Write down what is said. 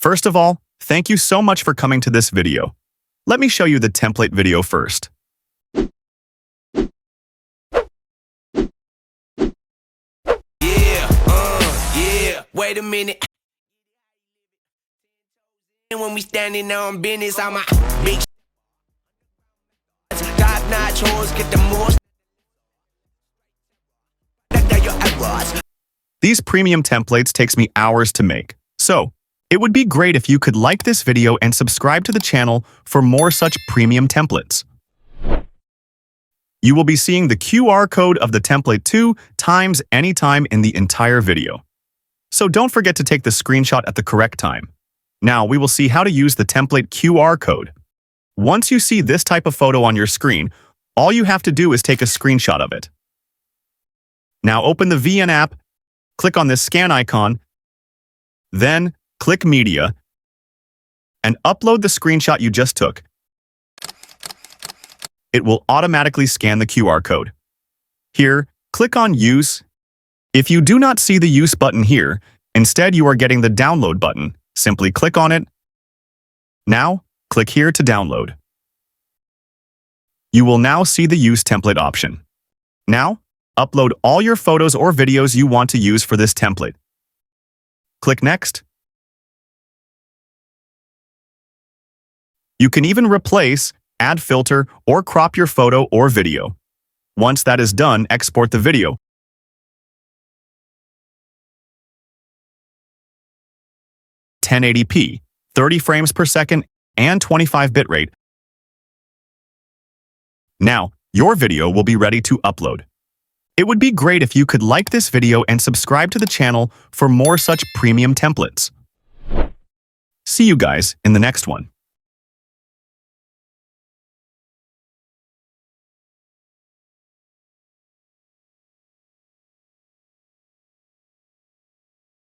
First of all, thank you so much for coming to this video. Let me show you the template video first. Wait a minute. When we standing on business, I'm a big top-notch hoes, get the most. These premium templates takes me hours to make, so it would be great if you could like this video and subscribe to the channel for more such premium templates. You will be seeing the QR code of the template 2 times anytime in the entire video. So don't forget to take the screenshot at the correct time. Now we will see how to use the template QR code. Once you see this type of photo on your screen, all you have to do is take a screenshot of it. Now open the VN app, click on this scan icon, then click Media, and upload the screenshot you just took. It will automatically scan the QR code. Here, click on Use. If you do not see the Use button here, instead you are getting the Download button. Simply click on it. Now, click here to download. You will now see the Use Template option. Now, upload all your photos or videos you want to use for this template. Click Next. You can even replace, add filter, or crop your photo or video. Once that is done, export the video. (1080p), 30 frames per second, and 25 bitrate. Now, your video will be ready to upload. It would be great if you could like this video and subscribe to the channel for more such premium templates. See you guys in the next one.